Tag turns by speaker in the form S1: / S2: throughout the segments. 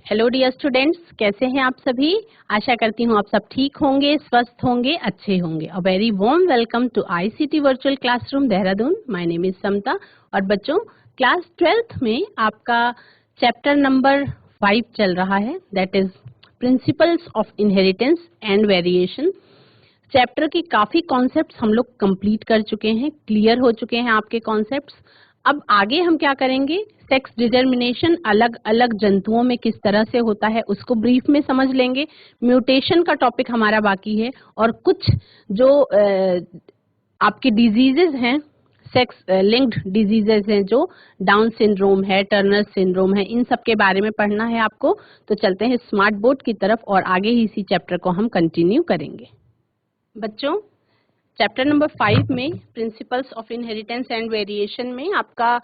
S1: Hello dear students, कैसे हैं आप सभी। आशा करती हूँ आप सब ठीक होंगे, स्वस्थ होंगे, अच्छे होंगे। A very warm welcome to ICT virtual classroom Dehradun. My name is Samta. और बच्चों, क्लास 12th में आपका चैप्टर नंबर 5 चल रहा है, that is principles of inheritance and variation. Chapter के काफी कॉन्सेप्ट्स हम लोग कंप्लीट कर चुके हैं, क्लियर हो चुके हैं आपके कॉन्सेप्ट्स। अब आगे हम क्या करेंगे, सेक्स डिटर्मिनेशन अलग अलग जंतुओं में किस तरह से होता है उसको ब्रीफ में समझ लेंगे। म्यूटेशन का टॉपिक हमारा बाकी है, और कुछ जो आपके डिजीजेज हैं, सेक्स लिंक्ड डिजीजेज हैं, जो डाउन सिंड्रोम है, टर्नर सिंड्रोम है, इन सब के बारे में पढ़ना है आपको। तो चलते हैं स्मार्ट बोर्ड की तरफ और आगे ही इसी चैप्टर को हम कंटिन्यू करेंगे। बच्चों, चैप्टर नंबर 5 में principles of inheritance and variation में आपका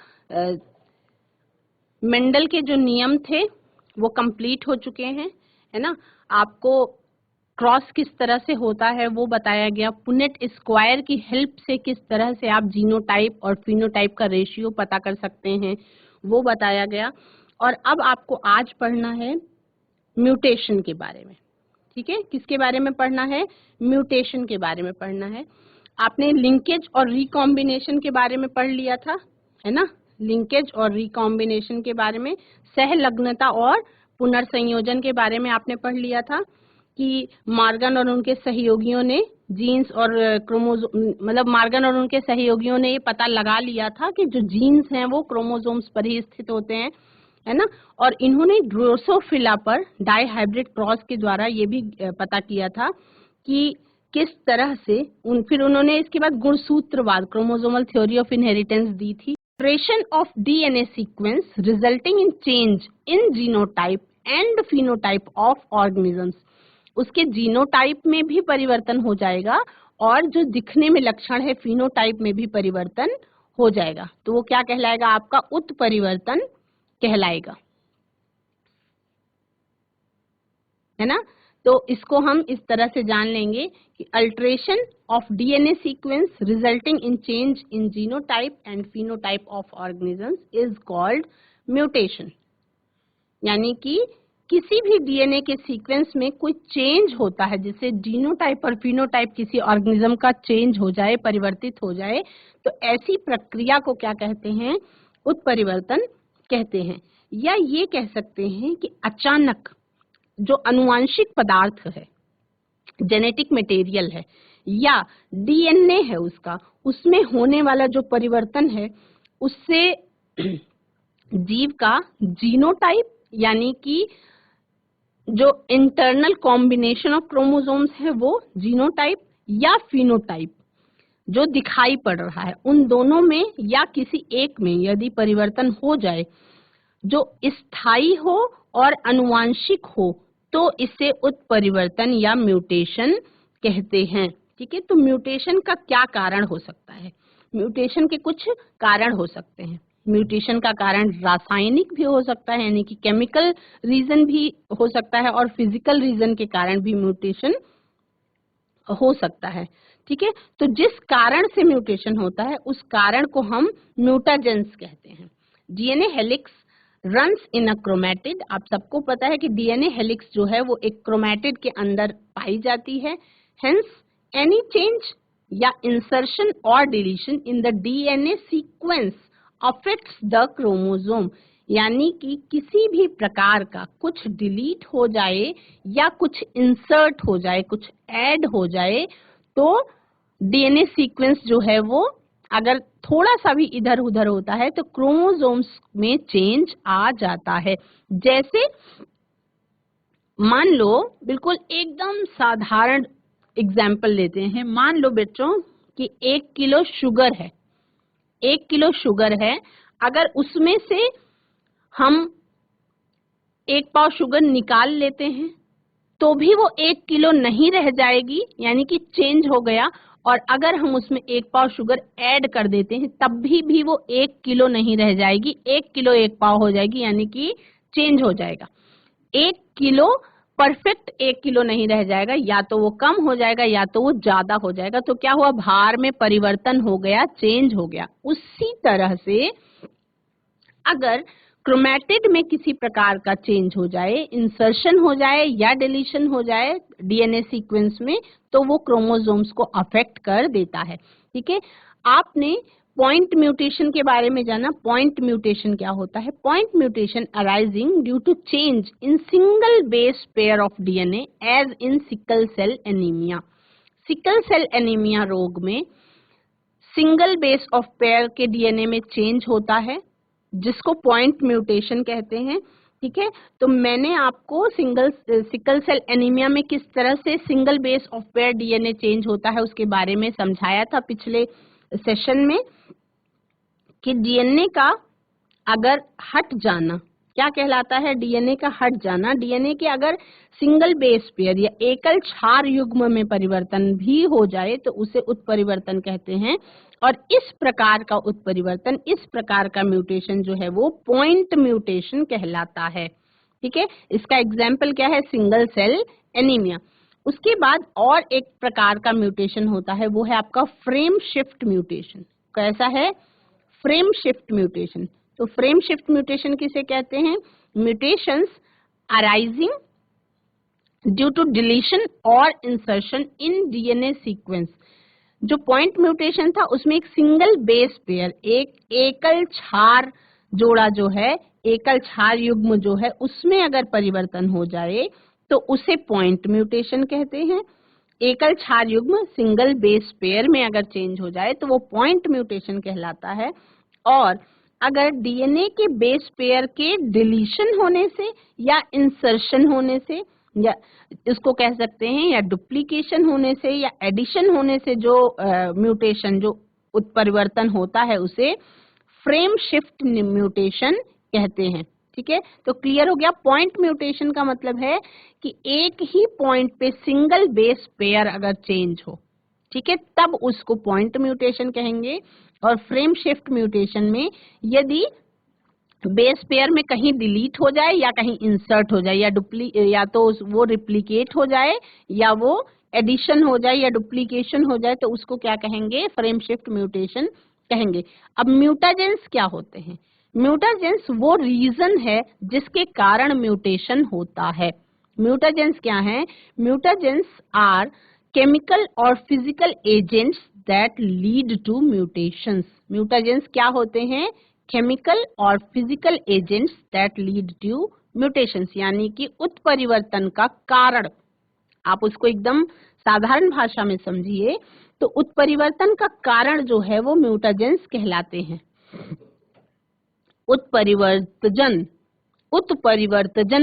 S1: मेंडल के जो नियम थे वो कंप्लीट हो चुके हैं, है ना। आपको क्रॉस किस तरह से होता है वो बताया गया। पुनेट स्क्वायर की हेल्प से किस तरह से आप जीनोटाइप और फिनोटाइप का रेशियो पता कर सकते हैं वो बताया गया। और अब आपको आज पढ़ना है म्यूटेशन के बारे में। ठीक है, किसके बारे में पढ़ना है, म्यूटेशन के बारे में पढ़ना है। आपने लिंकेज और रिकॉम्बिनेशन के बारे में पढ़ लिया था, है ना। लिंकेज और रिकॉम्बिनेशन के बारे में, सहलग्नता और पुनर्संयोजन के बारे में आपने पढ़ लिया था कि मॉर्गन और उनके सहयोगियों ने जीन्स और क्रोमोसोम, मतलब मॉर्गन और उनके सहयोगियों ने ये पता लगा लिया था कि जो जीन्स हैं वो क्रोमोसोम्स पर ही स्थित होते हैं, है ना। और इन्होंने ड्रोसोफिला पर डाइहाइब्रिड क्रॉस के द्वारा ये भी पता किया था कि किस तरह से फिर उन्होंने इसके बाद गुणसूत्रवाद, क्रोमोसोमल थ्योरी ऑफ इनहेरिटेंस दी थी। Alteration of DNA sequence resulting in change in genotype and phenotype of organisms। उसके जीनोटाइप में भी परिवर्तन हो जाएगा और जो दिखने में लक्षण है फिनोटाइप में भी परिवर्तन हो जाएगा। तो वो क्या कहलाएगा, आपका उत्परिवर्तन कहलाएगा, है ना। तो इसको हम इस तरह से जान लेंगे कि alteration of DNA sequence resulting in change in genotype and phenotype of organisms is called mutation. यानी कि किसी भी डीएनए के सीक्वेंस में कोई चेंज होता है, जिससे जीनोटाइप और फिनोटाइप किसी ऑर्गेनिज्म का चेंज हो जाए, परिवर्तित हो जाए, तो ऐसी प्रक्रिया को क्या कहते हैं, उत्परिवर्तन कहते हैं। या ये कह सकते हैं कि अचानक जो अनुवांशिक पदार्थ है, जेनेटिक मटेरियल है या डीएनए है उसका, उसमें होने वाला जो परिवर्तन है उससे जीव का जीनोटाइप यानी कि जो इंटरनल कॉम्बिनेशन ऑफ क्रोमोसोम्स है वो जीनोटाइप, या फिनोटाइप जो दिखाई पड़ रहा है, उन दोनों में या किसी एक में यदि परिवर्तन हो जाए जो स्थायी हो और अनुवांशिक हो, तो इसे उत्परिवर्तन या म्यूटेशन कहते हैं। ठीक है, तो म्यूटेशन का क्या कारण हो सकता है, म्यूटेशन के कुछ कारण हो सकते हैं। म्यूटेशन का कारण रासायनिक भी हो सकता है, यानी कि केमिकल रीजन भी हो सकता है, और फिजिकल रीजन के कारण भी म्यूटेशन हो सकता है। ठीक है, तो जिस कारण से म्यूटेशन होता है उस कारण को हम म्यूटाजेंस कहते हैं। DNA helix runs in a chromatid. आप सबको पता है कि डीएनए हेलिक्स जो है वो एक क्रोमैटिड के अंदर पाई जाती है। हेंस एनी चेंज या इंसर्शन और deletion in the DNA sequence affects the chromosome. यानी कि किसी भी प्रकार का कुछ डिलीट हो जाए या कुछ इंसर्ट हो जाए, कुछ ऐड हो जाए, तो डीएनए सीक्वेंस जो है वो अगर थोड़ा सा भी इधर उधर होता है तो क्रोमोसोम्स में चेंज आ जाता है। जैसे मान लो, बिल्कुल एकदम साधारण एग्जाम्पल लेते हैं। मान लो बच्चों कि 1 किलो शुगर है, 1 किलो शुगर है, अगर उसमें से हम 1 पाव शुगर निकाल लेते हैं तो भी वो 1 किलो नहीं रह जाएगी, यानी कि चेंज हो गया। और अगर हम उसमें 1 पाव शुगर ऐड कर देते हैं तब भी वो 1 किलो नहीं रह जाएगी, 1 किलो 1 पाव हो जाएगी, यानी कि चेंज हो जाएगा। 1 किलो परफेक्ट 1 किलो नहीं रह जाएगा, या तो वो कम हो जाएगा या तो वो ज्यादा हो जाएगा। तो क्या हुआ, भार में परिवर्तन हो गया, चेंज हो गया। उसी तरह से अगर क्रोमैटिड में किसी प्रकार का चेंज हो जाए, इंसर्शन हो जाए या डिलीशन हो जाए डीएनए सीक्वेंस में, तो वो क्रोमोसोम्स को अफेक्ट कर देता है। ठीक है, आपने पॉइंट म्यूटेशन के बारे में जाना। पॉइंट म्यूटेशन क्या होता है? Point mutation arising due to change in single base pair of DNA as in sickle cell anaemia. Sickle cell anaemia रोग में सिंगल बेस ऑफ पेयर के डीएनए में चेंज होता है, जिसको पॉइंट म्यूटेशन कहते हैं। ठीक है, तो मैंने आपको सिकल सेल एनीमिया में किस तरह से single base of pair DNA change होता है उसके बारे में समझाया था पिछले सेशन में, कि डीएनए का अगर हट जाना क्या कहलाता है? डीएनए का हट जाना। डीएनए के अगर सिंगल बेस पेयर या एकल क्षार युग्म में परिवर्तन भी हो जाए तो उसे उत्परिवर्तन कहते हैं, और इस प्रकार का उत्परिवर्तन, इस प्रकार का म्यूटेशन जो है वो पॉइंट म्यूटेशन कहलाता है। ठीक है, इसका एग्जाम्पल क्या है? Single cell anaemia. उसके बाद और एक प्रकार का म्यूटेशन होता है, वो है आपका फ्रेम शिफ्ट म्यूटेशन। कैसा है? Frame shift mutation. तो फ्रेम शिफ्ट म्यूटेशन किसे कहते हैं? Mutations arising due to deletion और इंसर्शन इन डीएनए सीक्वेंस। जो पॉइंट म्यूटेशन था उसमें एक सिंगल बेस पेयर, एक एकल क्षार जोड़ा जो है, एकल क्षार युग्म जो है, उसमें अगर परिवर्तन हो जाए तो उसे पॉइंट म्यूटेशन कहते हैं। एकल क्षार युग्म सिंगल बेस पेयर में अगर चेंज हो जाए तो वो पॉइंट म्यूटेशन कहलाता है। और अगर डीएनए के बेस पेयर के डिलीशन होने से या इंसर्शन होने से, या इसको कह सकते हैं या डुप्लीकेशन होने से या एडिशन होने से जो म्यूटेशन, जो उत्परिवर्तन होता है, उसे फ्रेम शिफ्ट म्यूटेशन कहते हैं। ठीक है, तो क्लियर हो गया। पॉइंट म्यूटेशन का मतलब है कि एक ही पॉइंट पे सिंगल बेस पेयर अगर चेंज हो, ठीक है, तब उसको पॉइंट म्यूटेशन कहेंगे। और फ्रेम शिफ्ट म्यूटेशन में यदि बेस पेयर में कहीं डिलीट हो जाए या कहीं इंसर्ट हो जाए या तो वो रिप्लिकेट हो जाए या वो एडिशन हो जाए या डुप्लीकेशन हो जाए, तो उसको क्या कहेंगे? फ्रेम शिफ्ट म्यूटेशन कहेंगे। अब म्यूटाजेंस क्या होते हैं? म्यूटाजेंस वो रीजन है जिसके कारण म्यूटेशन होता है। म्यूटाजेंस क्या है? म्यूटाजेंस आर केमिकल और physical agents that lead to mutations. Mutagens क्या होते हैं? केमिकल और physical agents that lead to mutations, यानी कि उत्परिवर्तन का कारण। आप उसको एकदम साधारण भाषा में समझिए तो उत्परिवर्तन का कारण जो है वो म्यूटाजेंस कहलाते हैं। उत्परिवर्तजन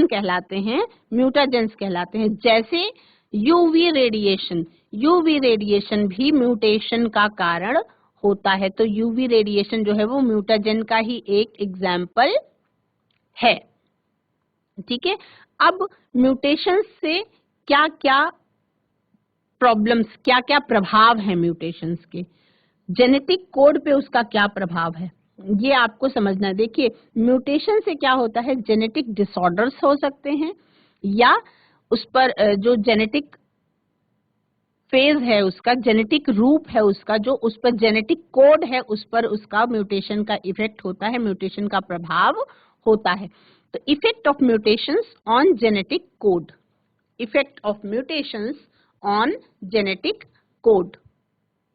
S1: कहलाते हैं, म्यूटाजेंस कहलाते हैं। जैसे यूवी रेडिएशन भी म्यूटेशन का कारण होता है। तो यूवी रेडिएशन जो है वो म्यूटाजेन का ही एक एग्जाम्पल है। ठीक है, अब म्यूटेशन से क्या क्या प्रॉब्लम्स, क्या क्या प्रभाव है म्यूटेशंस के, जेनेटिक कोड पे उसका क्या प्रभाव है, ये आपको समझना है। देखिए, म्यूटेशन से क्या होता है? जेनेटिक डिसऑर्डर्स हो सकते हैं, या उस पर जो जेनेटिक फेज है, उसका जेनेटिक रूप है, उसका जो उस पर जेनेटिक कोड है, उस पर उसका म्यूटेशन का इफेक्ट होता है, म्यूटेशन का प्रभाव होता है। तो effect of mutations on genetic code, effect of mutations on genetic code,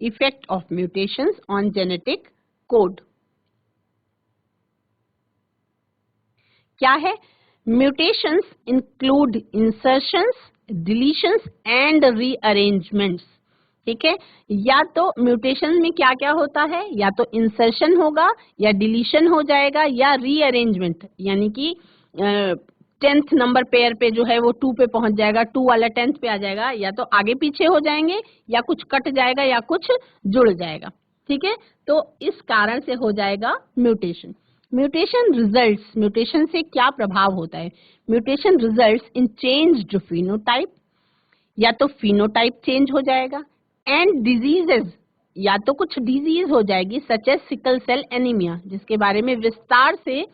S1: effect of mutations on genetic code क्या है? Mutations include insertions, deletions and rearrangements. ठीक है, या तो म्यूटेशन में क्या क्या होता है? या तो इंसर्शन होगा, या डिलीशन हो जाएगा, या रीअरेंजमेंट, यानी कि 10th नंबर पेयर पे जो है वो 2 पे पहुंच जाएगा, 2 वाला 10th पे आ जाएगा, या तो आगे पीछे हो जाएंगे, या कुछ कट जाएगा, या कुछ जुड़ जाएगा। ठीक है, तो इस कारण से हो जाएगा म्यूटेशन। म्यूटेशन रिजल्ट्स, म्यूटेशन से क्या प्रभाव होता है? Mutation results in changed phenotype, या तो फिनोटाइप चेंज हो जाएगा, एंड डिजीजेस, या तो कुछ डिजीज हो जाएगी, such as sickle cell anaemia, जिसके बारे में विस्तार से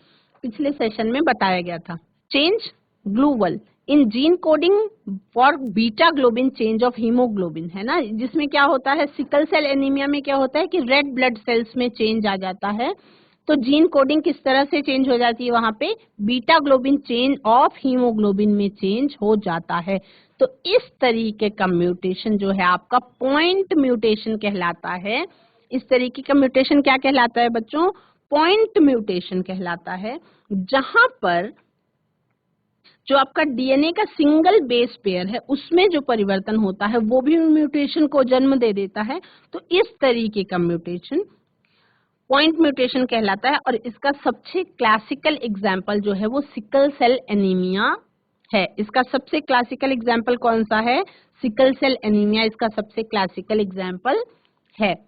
S1: पिछले सेशन में बताया गया था। Change glu val in gene coding for beta globin change of haemoglobin, है ना, जिसमें क्या होता है? सिकल सेल एनीमिया में क्या होता है कि रेड ब्लड सेल्स में चेंज आ जाता है, तो जीन कोडिंग किस तरह से चेंज हो जाती है, वहां पे beta globin chain of haemoglobin में चेंज हो जाता है। तो इस तरीके का म्यूटेशन जो है आपका पॉइंट म्यूटेशन कहलाता है। इस तरीके का म्यूटेशन क्या कहलाता है बच्चों, पॉइंट म्यूटेशन कहलाता है, जहां पर जो आपका डीएनए का सिंगल बेस पेयर है उसमें जो परिवर्तन होता है वो भी म्यूटेशन को जन्म दे देता है। तो इस तरीके का म्यूटेशन पॉइंट म्यूटेशन कहलाता है। और इसका सबसे क्लासिकल एग्जाम्पल जो है वो सिकल सेल एनीमिया है। इसका सबसे क्लासिकल एग्जाम्पल कौन सा है, सिकल सेल एनीमिया इसका सबसे क्लासिकल एग्जाम्पल है।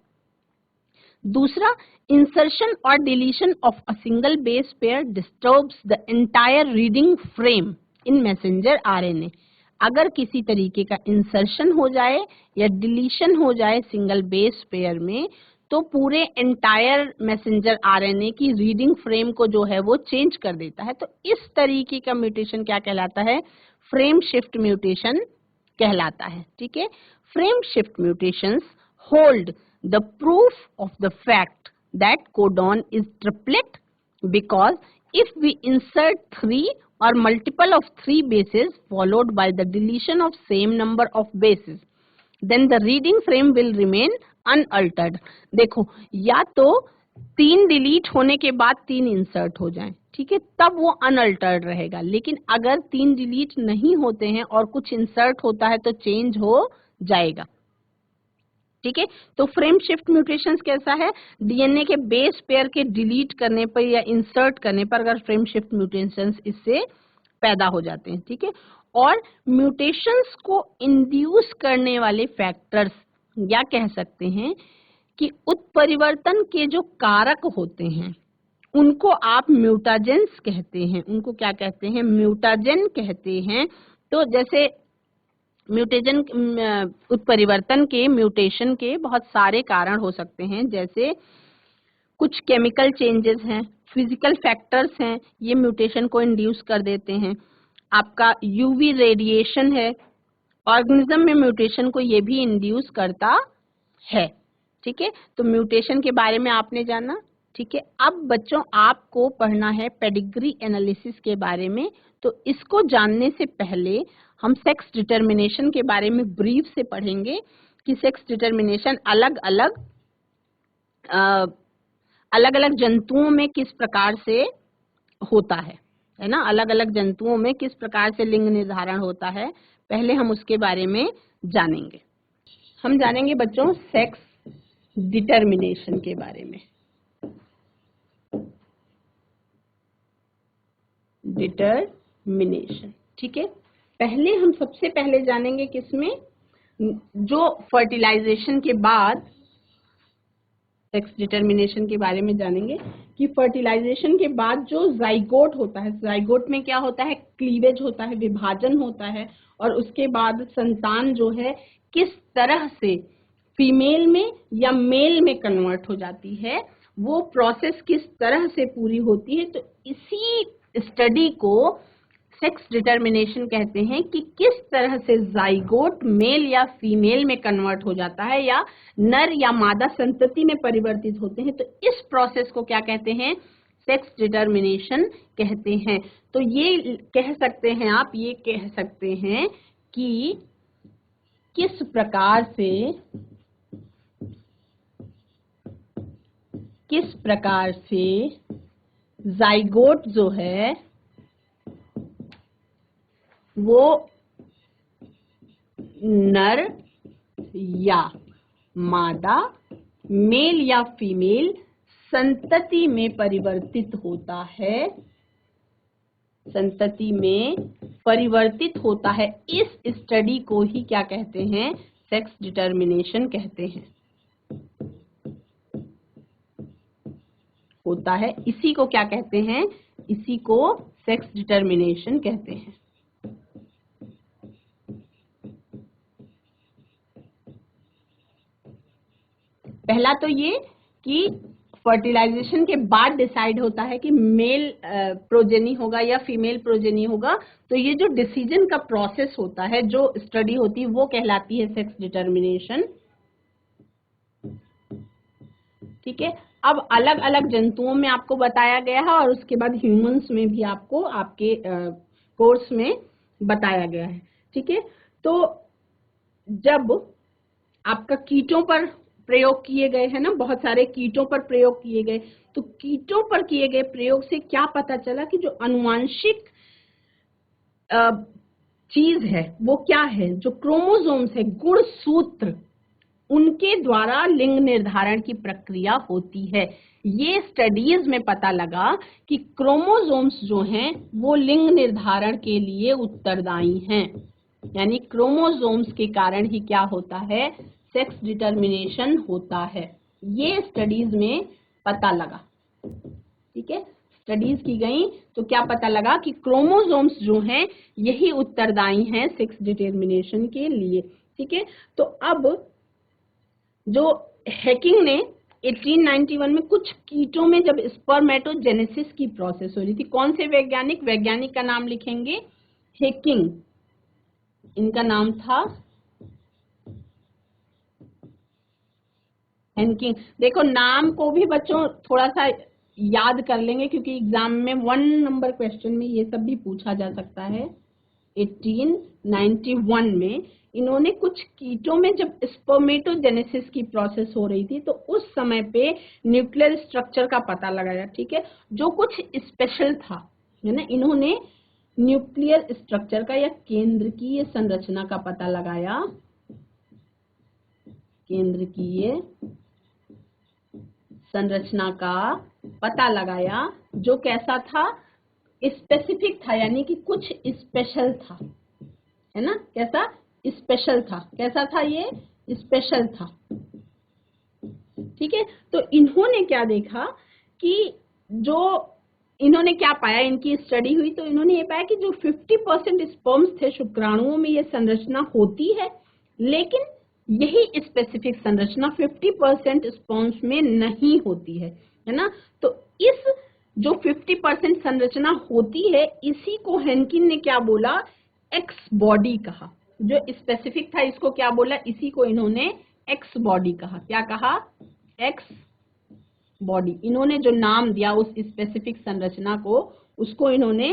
S1: दूसरा, इंसर्शन और deletion of a single base pair disturbs the entire reading frame in messenger RNA. अगर किसी तरीके का इंसर्शन हो जाए या डिलीशन हो जाए सिंगल बेस पेयर में, तो पूरे एंटायर मैसेंजर आरएनए की रीडिंग फ्रेम को जो है वो चेंज कर देता है। तो इस तरीके का म्यूटेशन क्या कहलाता है, फ्रेम शिफ्ट म्यूटेशन कहलाता है। ठीक है, frame shift mutations hold the proof of the fact that codon is triplet, because if we insert 3 or multiple of 3 bases followed by the deletion of same number of bases, then the reading frame will remain unaltered। देखो, या तो 3 delete होने के बाद 3 insert हो जाएं, ठीक है, तब वो अनअल्टर्ड रहेगा। लेकिन अगर 3 डिलीट नहीं होते हैं और कुछ इंसर्ट होता है तो चेंज हो जाएगा। ठीक है, तो फ्रेम शिफ्ट म्यूटेशंस कैसा है, डीएनए के बेस पेयर के डिलीट करने पर या इंसर्ट करने पर अगर फ्रेम शिफ्ट म्यूटेशंस इससे पैदा हो जाते हैं। ठीक है, और म्यूटेशंस को इंड्यूस करने वाले फैक्टर्स या कह सकते हैं कि उत्परिवर्तन के जो कारक होते हैं उनको आप म्यूटाजेंस कहते हैं। उनको क्या कहते हैं, म्यूटाजेन कहते हैं। तो जैसे म्यूटेजन उत्परिवर्तन के म्यूटेशन के बहुत सारे कारण हो सकते हैं, जैसे कुछ केमिकल चेंजेस हैं, फिजिकल फैक्टर्स हैं, ये म्यूटेशन को इंड्यूस कर देते हैं। आपका यूवी रेडिएशन है, ऑर्गेनिज्म में म्यूटेशन को ये भी इंड्यूस करता है। ठीक है, तो म्यूटेशन के बारे में आपने जाना। ठीक है, अब बच्चों आपको पढ़ना है पेडिग्री एनालिसिस के बारे में। तो इसको जानने से पहले हम सेक्स डिटर्मिनेशन के बारे में ब्रीफ से पढ़ेंगे कि सेक्स डिटर्मिनेशन अलग अलग जंतुओं में किस प्रकार से होता है ना, अलग अलग जंतुओं में किस प्रकार से लिंग निर्धारण होता है, पहले हम उसके बारे में जानेंगे। हम जानेंगे बच्चों सेक्स डिटर्मिनेशन के बारे में। डिटर्मिनेशन, ठीक है, पहले हम सबसे पहले जानेंगे किसमें, जो फर्टिलाइजेशन के बाद सेक्स डिटर्मिनेशन के बारे में जानेंगे कि फर्टिलाइजेशन के बाद जो जाइगोट होता है, जाइगोट में क्या होता है, क्लीवेज होता है, विभाजन होता है, और उसके बाद संतान जो है किस तरह से फीमेल में या मेल में कन्वर्ट हो जाती है, वो प्रोसेस किस तरह से पूरी होती है। तो इसी स्टडी को सेक्स डिटर्मिनेशन कहते हैं कि किस तरह से जाइगोट मेल या फीमेल में कन्वर्ट हो जाता है या नर या मादा संतति में परिवर्तित होते हैं। तो इस प्रोसेस को क्या कहते हैं, सेक्स डिटर्मिनेशन कहते हैं। तो ये कह सकते हैं आप, ये कह सकते हैं कि किस प्रकार से जाइगोट जो है वो नर या मादा, मेल या फीमेल संतति में परिवर्तित होता है, संतति में परिवर्तित होता है। इस स्टडी को ही क्या कहते हैं, सेक्स डिटर्मिनेशन कहते हैं, होता है। इसी को क्या कहते हैं, इसी को सेक्स डिटर्मिनेशन कहते हैं। पहला तो ये कि फर्टिलाइजेशन के बाद डिसाइड होता है कि मेल प्रोजेनी होगा या फीमेल प्रोजेनी होगा। तो ये जो डिसीजन का प्रोसेस होता है, जो स्टडी होती है, वो कहलाती है सेक्स डिटर्मिनेशन। ठीक है, अब अलग अलग जंतुओं में आपको बताया गया है और उसके बाद ह्यूमंस में भी आपको आपके कोर्स में बताया गया है। ठीक है, तो जब आपका कीटों पर प्रयोग किए गए हैं ना, बहुत सारे कीटों पर प्रयोग किए गए, तो कीटों पर किए गए प्रयोग से क्या पता चला कि जो अनुवांशिक चीज है वो क्या है, जो क्रोमोसोम्स है, गुणसूत्र, उनके द्वारा लिंग निर्धारण की प्रक्रिया होती है। ये स्टडीज में पता लगा कि क्रोमोसोम्स जो हैं वो लिंग निर्धारण के लिए उत्तरदायी हैं, यानी क्रोमोसोम्स के कारण ही क्या होता है, सेक्स डिटर्मिनेशन होता है। ये स्टडीज में पता लगा। ठीक है, स्टडीज की गई तो क्या पता लगा कि क्रोमोसोम्स जो हैं यही उत्तरदायी हैं सेक्स डिटर्मिनेशन के लिए। ठीक है, तो अब जो हैकिंग ने 1891 में कुछ कीटों में जब स्पर्मेटोजेनेसिस की प्रोसेस हो रही थी, कौन से वैज्ञानिक का नाम लिखेंगे, हैकिंग, इनका नाम था हैकिंग। देखो नाम को भी बच्चों थोड़ा सा याद कर लेंगे क्योंकि एग्जाम में 1 नंबर क्वेश्चन में ये सब भी पूछा जा सकता है। 1891 में इन्होंने कुछ कीटों में जब स्पर्मेटोजेनेसिस की प्रोसेस हो रही थी तो उस समय पे न्यूक्लियर स्ट्रक्चर का पता लगाया। ठीक है, जो कुछ स्पेशल था, है ना, इन्होंने न्यूक्लियर स्ट्रक्चर का या केंद्रकीय संरचना का पता लगाया, केंद्रकीय संरचना का पता लगाया, जो कैसा था, स्पेसिफिक था, यानी कि कुछ स्पेशल था, है ना, कैसा स्पेशल था, कैसा था ये, स्पेशल था। ठीक है, तो इन्होंने क्या देखा कि जो इन्होंने क्या पाया, इनकी स्टडी हुई तो इन्होंने ये पाया कि जो 50% स्पर्म्स थे, शुक्राणुओं में ये संरचना होती है, लेकिन यही स्पेसिफिक संरचना 50% स्पर्म्स में नहीं होती है ना। तो इस जो 50% संरचना होती है, इसी को हेनकिन ने क्या बोला, एक्स बॉडी कहा। जो स्पेसिफिक था इसको क्या बोला, इसी को इन्होंने एक्स बॉडी कहा। क्या कहा, एक्स बॉडी। इन्होंने जो नाम दिया उस स्पेसिफिक संरचना को, उसको इन्होंने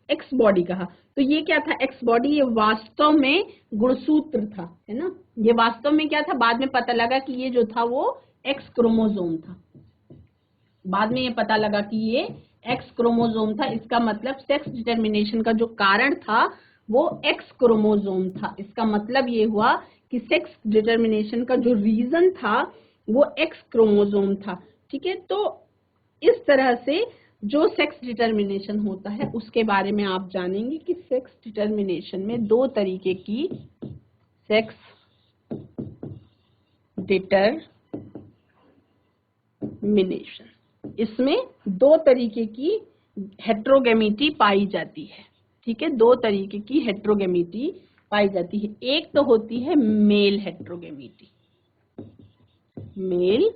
S1: एक्स बॉडी कहा। तो ये क्या था, एक्स बॉडी, ये वास्तव में गुणसूत्र था, है ना, ये वास्तव में क्या था, बाद में पता लगा कि ये जो था वो एक्स क्रोमोसोम था। बाद में ये पता लगा कि ये एक्स क्रोमोसोम था। इसका मतलब सेक्स डिटर्मिनेशन का जो कारण था वो एक्स क्रोमोसोम था। इसका मतलब ये हुआ कि सेक्स डिटर्मिनेशन का जो रीजन था वो एक्स क्रोमोसोम था। ठीक है, तो इस तरह से जो सेक्स डिटर्मिनेशन होता है उसके बारे में आप जानेंगे कि सेक्स डिटर्मिनेशन में 2 तरीके की सेक्स डिटर्मिनेशन, इसमें 2 तरीके की हेट्रोगेमिटी पाई जाती है। ठीक है, 2 तरीके की हेट्रोगेमिटी पाई जाती है। एक तो होती है मेल हेट्रोगेमिटी, मेल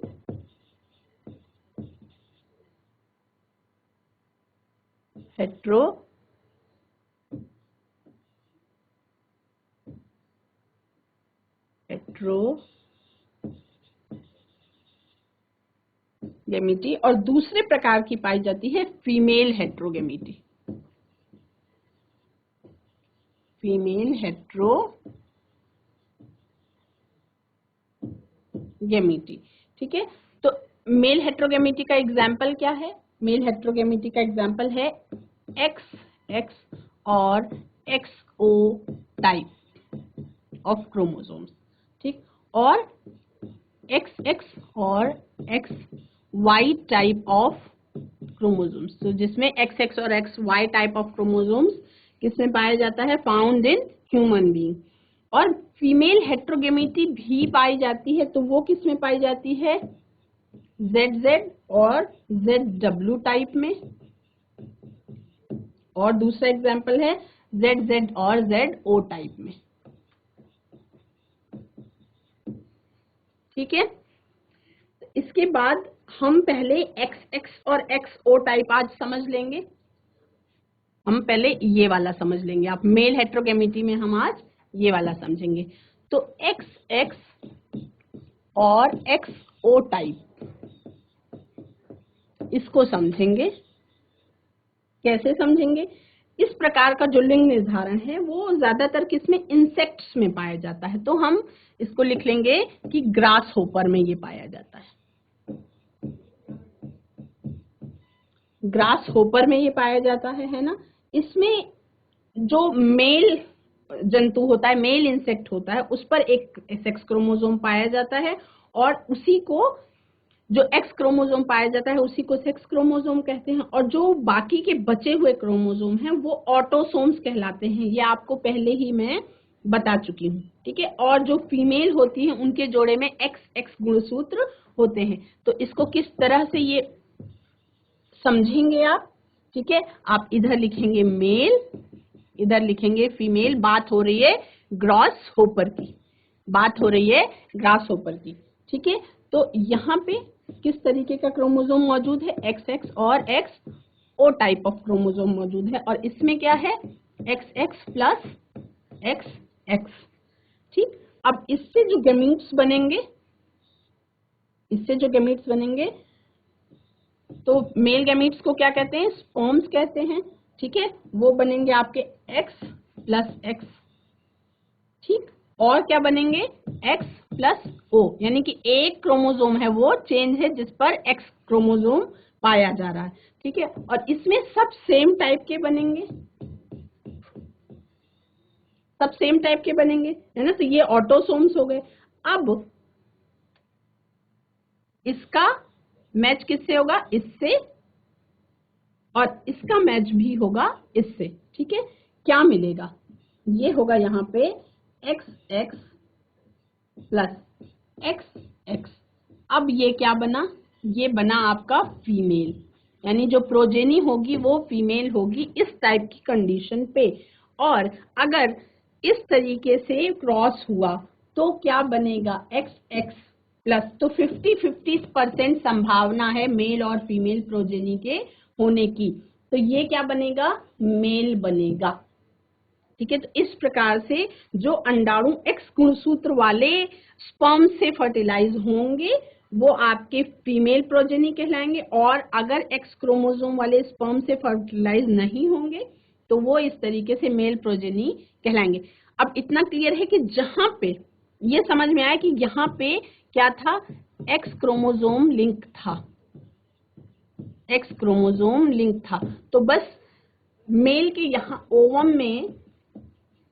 S1: हेट्रोगेमिटी, और दूसरे प्रकार की पाई जाती है फीमेल हेट्रोगेमिटी, फीमेल हेट्रोगेमिटी। ठीक है, तो मेल हेट्रोगेमिटी का एग्जाम्पल क्या है, मेल हेट्रोगेमिटी का एग्जाम्पल है एक्स एक्स और X O type of chromosomes. ठीक, और एक्स एक्स और X Y type of chromosomes, तो जिसमें एक्स एक्स और X Y type of chromosomes किसमें पाया जाता है, फाउंड इन ह्यूमन बीइंग। और फीमेल हेट्रोगेमिटी भी पाई जाती है, तो वो किसमें पाई जाती है, ZZ और ZW टाइप में, और दूसरा एग्जांपल है ZZ और ZO टाइप में। ठीक है, इसके बाद हम पहले XX और XO टाइप आज समझ लेंगे। हम पहले ये वाला समझ लेंगे, आप मेल हेट्रोगेमिटी में हम आज ये वाला समझेंगे। तो XX और XO टाइप, इसको समझेंगे। कैसे समझेंगे? इस प्रकार का जो लिंग निर्धारण है वो ज्यादातर किसमें, इंसेक्ट्स में पाया जाता है। तो हम इसको लिख लेंगे कि ग्रास होपर में ये पाया जाता है। ग्रास होपर में ये पाया जाता है ना। इसमें जो मेल जंतु होता है, मेल इंसेक्ट होता है, उस पर एक सेक्स क्रोमोसोम पाया जाता है और उसी को, जो एक्स क्रोमोसोम पाया जाता है उसी को सेक्स क्रोमोसोम कहते हैं। और जो बाकी के बचे हुए क्रोमोसोम हैं वो ऑटोसोम्स कहलाते हैं। ये आपको पहले ही मैं बता चुकी हूँ, ठीक है। और जो फीमेल होती है उनके जोड़े में एक्स एक्स गुणसूत्र होते हैं। तो इसको किस तरह से ये समझेंगे आप, ठीक है। आप इधर लिखेंगे मेल, इधर लिखेंगे फीमेल। बात हो रही है ग्रास होपर की, बात हो रही है ग्रास होपर की, ठीक है। तो यहाँ पे किस तरीके का क्रोमोसोम मौजूद है, एक्स एक्स और X O type of chromosome मौजूद है। और इसमें क्या है, X X plus X X, ठीक। अब इससे जो गैमीट्स बनेंगे, इससे जो गैमीट्स बनेंगे, तो मेल गैमीट्स को क्या कहते हैं, स्पर्म्स कहते हैं, ठीक है। वो बनेंगे आपके एक्स प्लस एक्स, ठीक। और क्या बनेंगे, एक्स प्लस ओ, यानी कि एक क्रोमोसोम है वो चेंज है जिस पर एक्स क्रोमोसोम पाया जा रहा है, ठीक है। और इसमें सब सेम टाइप के बनेंगे, सब सेम टाइप के बनेंगे, है ना। तो ये ऑटोसोम्स हो गए। अब इसका मैच किससे होगा, इससे, और इसका मैच भी होगा इससे, ठीक है। क्या मिलेगा, ये होगा यहाँ पे x X plus X x. अब ये क्या बना, ये बना आपका फीमेल, यानी जो प्रोजेनी होगी वो फीमेल होगी इस टाइप की कंडीशन पे। और अगर इस तरीके से क्रॉस हुआ तो क्या बनेगा, एक्स एक्स प्लस, तो 50-50% संभावना है मेल और फीमेल प्रोजेनी के होने की। तो ये क्या बनेगा, मेल बनेगा, ठीक है। तो इस प्रकार से जो अंडाणु एक्स गुणसूत्र वाले स्पर्म से फर्टिलाइज होंगे वो आपके फीमेल प्रोजेनी कहलाएंगे। और अगर एक्स क्रोमोसोम वाले स्पर्म से फर्टिलाइज नहीं होंगे तो वो इस तरीके से मेल प्रोजेनी कहलाएंगे। अब इतना क्लियर है कि जहां पे ये समझ में आया कि यहाँ पे क्या था, एक्स क्रोमोसोम लिंक था, एक्स क्रोमोसोम लिंक था। तो बस मेल के यहाँ ओवम में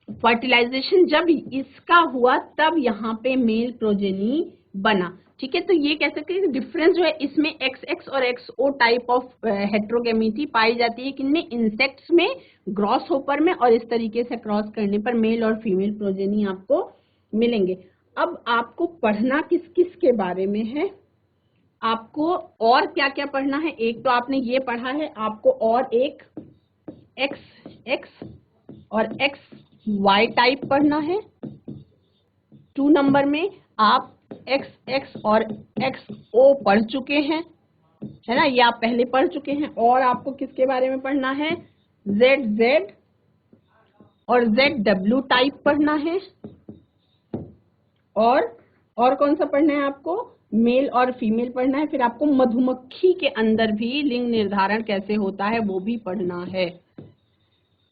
S1: फर्टिलाइजेशन जब इसका हुआ तब यहाँ पे मेल प्रोजेनी बना, ठीक है। तो ये कह सकते हैं डिफरेंस जो है इसमें एक्स एक्स और एक्स ओ टाइप ऑफ हेट्रोगेमिटी पाई जाती है किनमें, इंसेक्ट्स में, ग्रॉस होपर में। और इस तरीके से क्रॉस करने पर मेल और फीमेल प्रोजेनी आपको मिलेंगे। अब आपको पढ़ना किस किस के बारे में है, आपको और क्या क्या पढ़ना है। एक तो आपने ये पढ़ा है, आपको और एक एक्स एक्स और एक्स वाई टाइप पढ़ना है। 2 नंबर में आप एक्स एक्स और एक्स ओ पढ़ चुके हैं, है ना, ये आप पहले पढ़ चुके हैं। और आपको किसके बारे में पढ़ना है, जेड जेड और जेड डब्ल्यू टाइप पढ़ना है। और कौन सा पढ़ना है आपको, मेल और फीमेल पढ़ना है। फिर आपको मधुमक्खी के अंदर भी लिंग निर्धारण कैसे होता है वो भी पढ़ना है।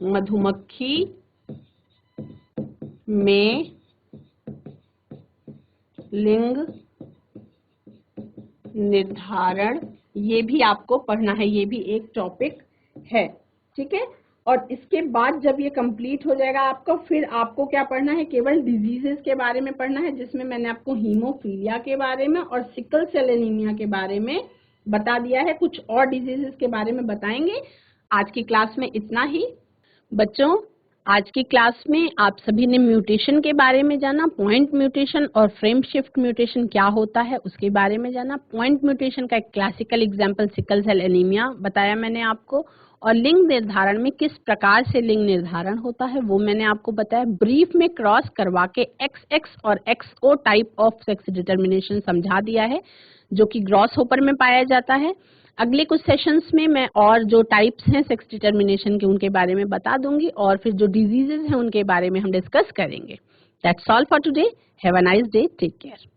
S1: मधुमक्खी में लिंग निर्धारण ये भी आपको पढ़ना है, ये भी एक टॉपिक है, ठीक है। और इसके बाद जब ये कंप्लीट हो जाएगा आपका, फिर आपको क्या पढ़ना है, केवल डिजीजेस के बारे में पढ़ना है, जिसमें मैंने आपको हीमोफीलिया के बारे में और सिकल सेल एनीमिया के बारे में बता दिया है। कुछ और डिजीजेस के बारे में बताएंगे। आज की क्लास में इतना ही। बच्चों, आज की क्लास में आप सभी ने म्यूटेशन के बारे में जाना, पॉइंट म्यूटेशन और फ्रेम शिफ्ट म्यूटेशन क्या होता है उसके बारे में जाना। पॉइंट म्यूटेशन का एक classical example sickle cell anaemia बताया मैंने आपको, और लिंग निर्धारण में किस प्रकार से लिंग निर्धारण होता है वो मैंने आपको बताया। ब्रीफ में क्रॉस करवा के एक्स एक्स और X O type of sex determination समझा दिया है, जो कि ग्रॉस होपर में पाया जाता है। अगले कुछ सेशंस में मैं और जो टाइप्स हैं सेक्स डिटर्मिनेशन के उनके बारे में बता दूंगी, और फिर जो डिजीजेज हैं उनके बारे में हम डिस्कस करेंगे। That's all for today. Have a nice day, take care.